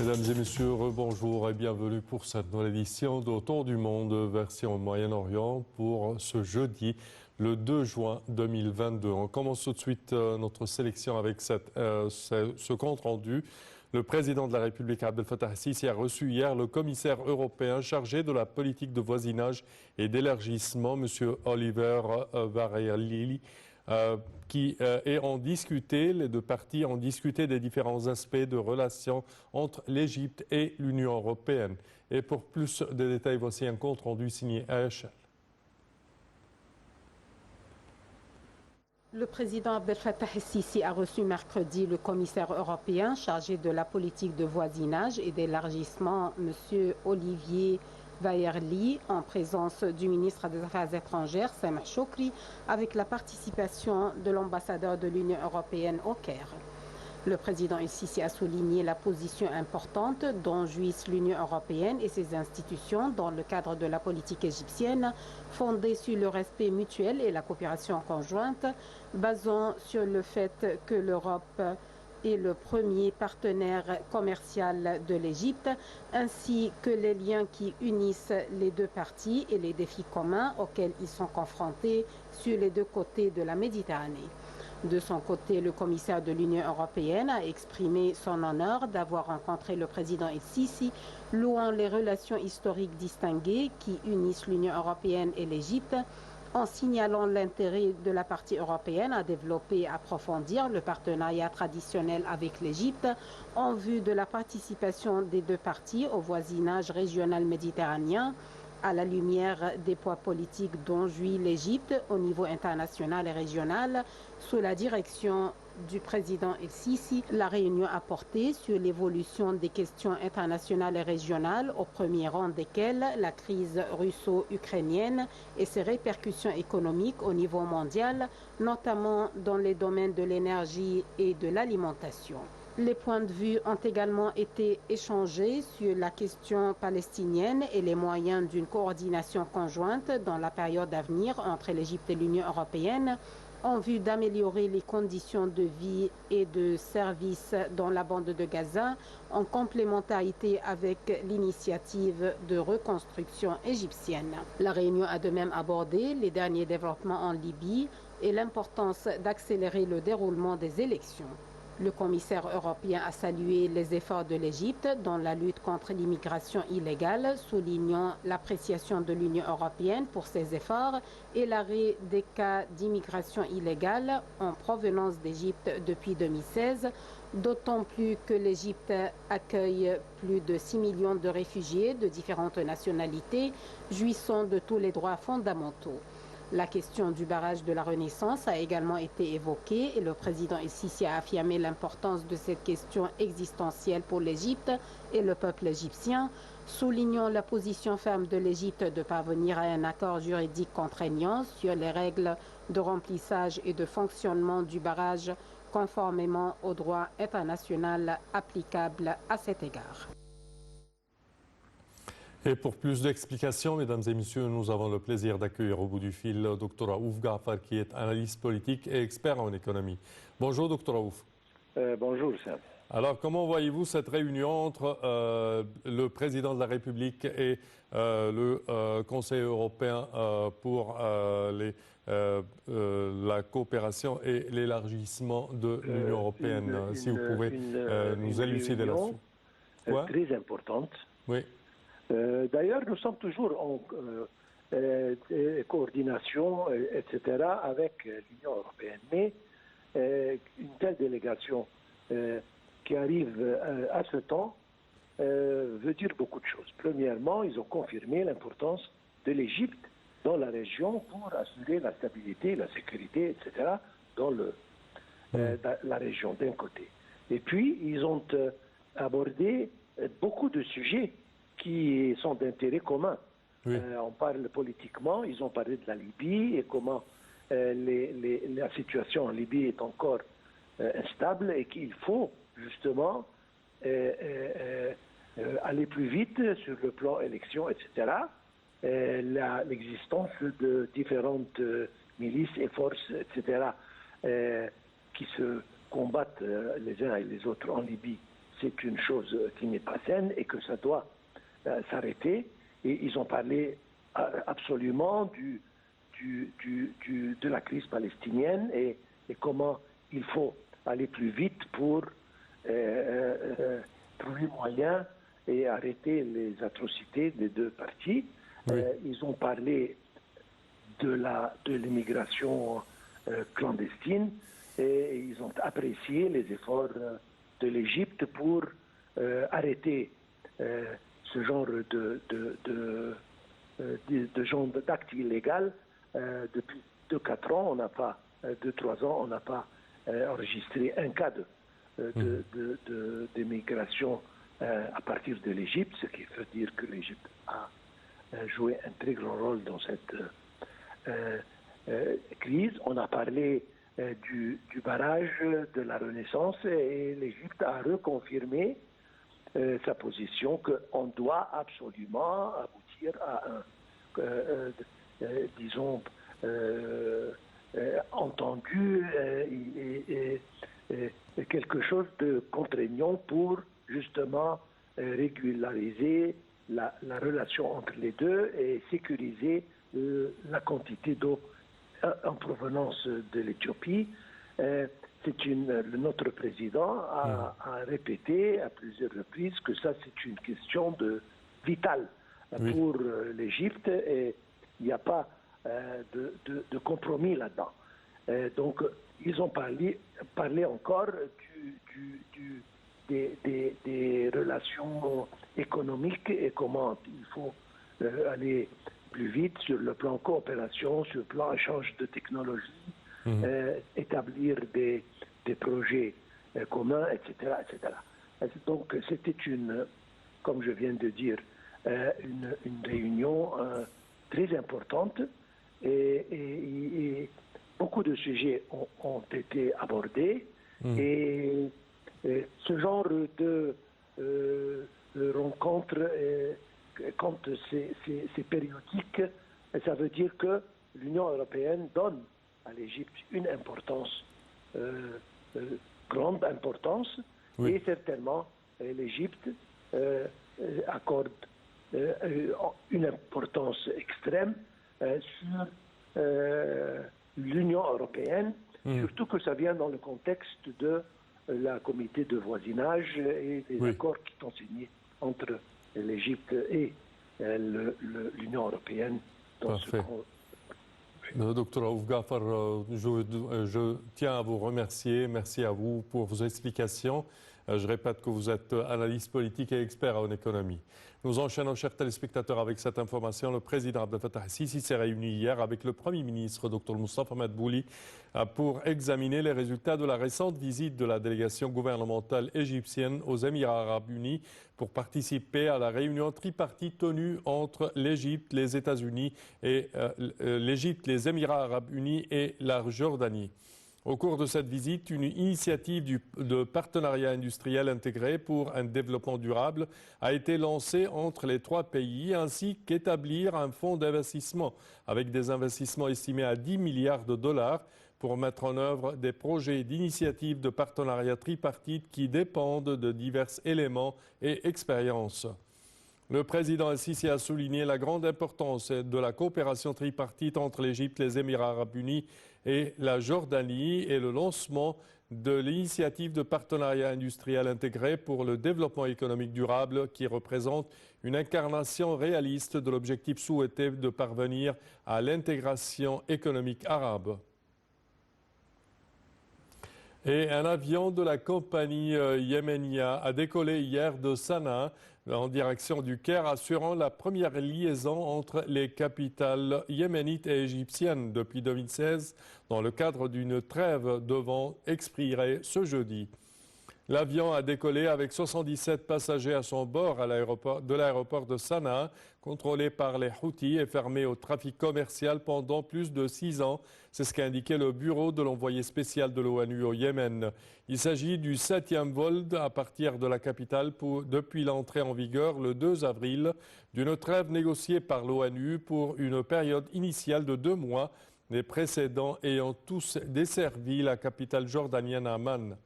Mesdames et messieurs, bonjour et bienvenue pour cette nouvelle édition d'Autour du Monde, version Moyen-Orient, pour ce jeudi, le 2 juin 2022. On commence tout de suite notre sélection avec ce compte-rendu. Le président de la République, Abdel Fattah el-Sisi, a reçu hier le commissaire européen chargé de la politique de voisinage et d'élargissement, M. Oliver Várhelyi, les deux parties ont discuté des différents aspects de relations entre l'Égypte et l'Union européenne. Et pour plus de détails, voici un compte rendu signé AHL. Le président Abdel Fattah el-Sisi a reçu mercredi le commissaire européen chargé de la politique de voisinage et d'élargissement, M. Olivier Várhelyi, en présence du ministre des Affaires étrangères, Sameh Shoukry, avec la participation de l'ambassadeur de l'Union européenne au Caire. Le président el-Sisi a souligné la position importante dont jouissent l'Union européenne et ses institutions dans le cadre de la politique égyptienne, fondée sur le respect mutuel et la coopération conjointe, basant sur le fait que l'Europe est le premier partenaire commercial de l'Égypte, ainsi que les liens qui unissent les deux parties et les défis communs auxquels ils sont confrontés sur les deux côtés de la Méditerranée. De son côté, le commissaire de l'Union européenne a exprimé son honneur d'avoir rencontré le président el-Sisi, louant les relations historiques distinguées qui unissent l'Union européenne et l'Égypte, en signalant l'intérêt de la partie européenne à développer et approfondir le partenariat traditionnel avec l'Égypte en vue de la participation des deux parties au voisinage régional méditerranéen, à la lumière des poids politiques dont jouit l'Égypte au niveau international et régional, sous la direction du président el-Sisi. La réunion a porté sur l'évolution des questions internationales et régionales, au premier rang desquelles la crise russo-ukrainienne et ses répercussions économiques au niveau mondial, notamment dans les domaines de l'énergie et de l'alimentation. Les points de vue ont également été échangés sur la question palestinienne et les moyens d'une coordination conjointe dans la période à venir entre l'Égypte et l'Union européenne en vue d'améliorer les conditions de vie et de service dans la bande de Gaza en complémentarité avec l'initiative de reconstruction égyptienne. La réunion a de même abordé les derniers développements en Libye et l'importance d'accélérer le déroulement des élections. Le commissaire européen a salué les efforts de l'Égypte dans la lutte contre l'immigration illégale, soulignant l'appréciation de l'Union européenne pour ses efforts et l'arrêt des cas d'immigration illégale en provenance d'Égypte depuis 2016, d'autant plus que l'Égypte accueille plus de 6 millions de réfugiés de différentes nationalités, jouissant de tous les droits fondamentaux. La question du barrage de la Renaissance a également été évoquée et le président el-Sisi a affirmé l'importance de cette question existentielle pour l'Égypte et le peuple égyptien, soulignant la position ferme de l'Égypte de parvenir à un accord juridique contraignant sur les règles de remplissage et de fonctionnement du barrage conformément au droit international applicable à cet égard. Et pour plus d'explications, mesdames et messieurs, nous avons le plaisir d'accueillir au bout du fil Dr Raouf Gaafar, qui est analyste politique et expert en économie. Bonjour, Dr Raouf. Bonjour, Sam. Alors, comment voyez-vous cette réunion entre le président de la République et le Conseil européen pour la coopération et l'élargissement de l'Union européenne? Si vous pouvez nous élucider là-dessus. Très importante. Oui. D'ailleurs, nous sommes toujours en coordination, etc., avec l'Union européenne. Mais une telle délégation qui arrive à ce temps veut dire beaucoup de choses. Premièrement, ils ont confirmé l'importance de l'Égypte dans la région pour assurer la stabilité, la sécurité, etc., dans la région d'un côté. Et puis, ils ont abordé beaucoup de sujets qui sont d'intérêt commun. Oui. On parle politiquement, ils ont parlé de la Libye et comment la situation en Libye est encore instable et qu'il faut justement aller plus vite sur le plan élection, etc. L'existence de différentes milices et forces, etc., qui se combattent les uns et les autres en Libye, c'est une chose qui n'est pas saine et que ça doit s'arrêter. Et ils ont parlé absolument de la crise palestinienne et comment il faut aller plus vite pour trouver moyen et arrêter les atrocités des deux parties. Oui. Ils ont parlé de l'immigration clandestine et ils ont apprécié les efforts de l'Égypte pour arrêter ce genre d'actes illégaux. Depuis 2-4 ans, 2-3 ans, on n'a pas enregistré un cas d'immigration à partir de l'Égypte, ce qui veut dire que l'Égypte a joué un très grand rôle dans cette crise. On a parlé du barrage de la Renaissance et l'Égypte a reconfirmé sa position qu'on doit absolument aboutir à entendu et quelque chose de contraignant pour justement régulariser la relation entre les deux et sécuriser la quantité d'eau en provenance de l'Éthiopie. Notre président a répété à plusieurs reprises que ça c'est une question vitale pour l'Égypte et il n'y a pas de compromis là-dedans. Donc ils ont parlé encore des relations économiques et comment il faut aller plus vite sur le plan coopération, sur le plan échange de technologies, établir des projets communs, etc., etc. Donc c'était comme je viens de dire, une réunion très importante et beaucoup de sujets ont été abordés et ce genre de rencontre, quand c'est périodique, ça veut dire que l'Union européenne donne à l'Égypte une importance, grande importance, et certainement l'Égypte accorde une importance extrême sur l'Union européenne, surtout que ça vient dans le contexte de la comité de voisinage et des accords qui sont signés entre l'Égypte et l'Union européenne dans ce contexte. Docteur Raouf Gaffar, je tiens à vous remercier. Merci à vous pour vos explications. Je répète que vous êtes analyste politique et expert en économie. Nous enchaînons, chers téléspectateurs, avec cette information. Le président Abdel Fattah el-Sisi s'est réuni hier avec le Premier ministre, Dr Moustapha Madbouli, pour examiner les résultats de la récente visite de la délégation gouvernementale égyptienne aux Émirats arabes unis pour participer à la réunion tripartite tenue entre l'Égypte, les États-Unis et les Émirats arabes unis et la Jordanie. Au cours de cette visite, une initiative de partenariat industriel intégré pour un développement durable a été lancée entre les trois pays, ainsi qu'établir un fonds d'investissement avec des investissements estimés à 10 milliards de dollars pour mettre en œuvre des projets d'initiative de partenariat tripartite qui dépendent de divers éléments et expériences. Le président el-Sisi a souligné la grande importance de la coopération tripartite entre l'Égypte, les Émirats arabes unis et la Jordanie et le lancement de l'initiative de partenariat industriel intégré pour le développement économique durable qui représente une incarnation réaliste de l'objectif souhaité de parvenir à l'intégration économique arabe. Et un avion de la compagnie Yemenia a décollé hier de Sanaa en direction du Caire, assurant la première liaison entre les capitales yéménites et égyptiennes depuis 2016 dans le cadre d'une trêve devant expirer ce jeudi. L'avion a décollé avec 77 passagers à son bord de l'aéroport de Sanaa, contrôlé par les Houthis et fermé au trafic commercial pendant plus de 6 ans. C'est ce qu'a indiqué le bureau de l'envoyé spécial de l'ONU au Yémen. Il s'agit du 7e vol à partir de la capitale depuis l'entrée en vigueur le 2 avril d'une trêve négociée par l'ONU pour une période initiale de 2 mois, les précédents ayant tous desservi la capitale jordanienne Amman.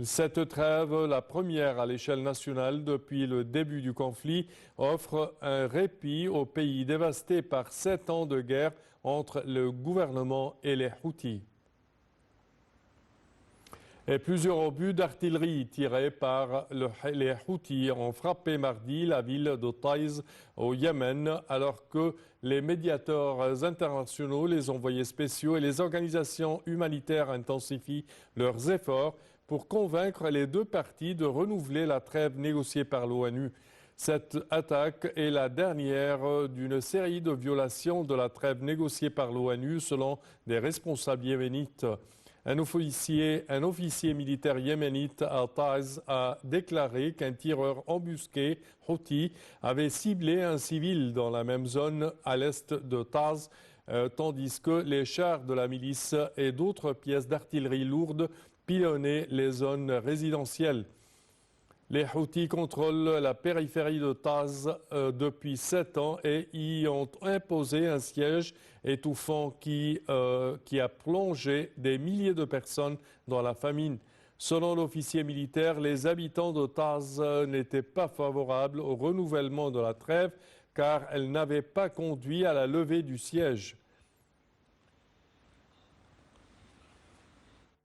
Cette trêve, la première à l'échelle nationale depuis le début du conflit, offre un répit au pays dévasté par 7 ans de guerre entre le gouvernement et les Houthis. Et plusieurs obus d'artillerie tirés par les Houthis ont frappé mardi la ville de Taïz au Yémen, alors que les médiateurs internationaux, les envoyés spéciaux et les organisations humanitaires intensifient leurs efforts pour convaincre les deux parties de renouveler la trêve négociée par l'ONU. Cette attaque est la dernière d'une série de violations de la trêve négociée par l'ONU selon des responsables yéménites. Un officier militaire yéménite à Taiz a déclaré qu'un tireur embusqué, Houthi, avait ciblé un civil dans la même zone à l'est de Taiz, tandis que les chars de la milice et d'autres pièces d'artillerie lourde pilonnaient les zones résidentielles. Les Houthis contrôlent la périphérie de Taiz depuis 7 ans et y ont imposé un siège étouffant qui a plongé des milliers de personnes dans la famine. Selon l'officier militaire, les habitants de Taiz n'étaient pas favorables au renouvellement de la trêve car elle n'avait pas conduit à la levée du siège.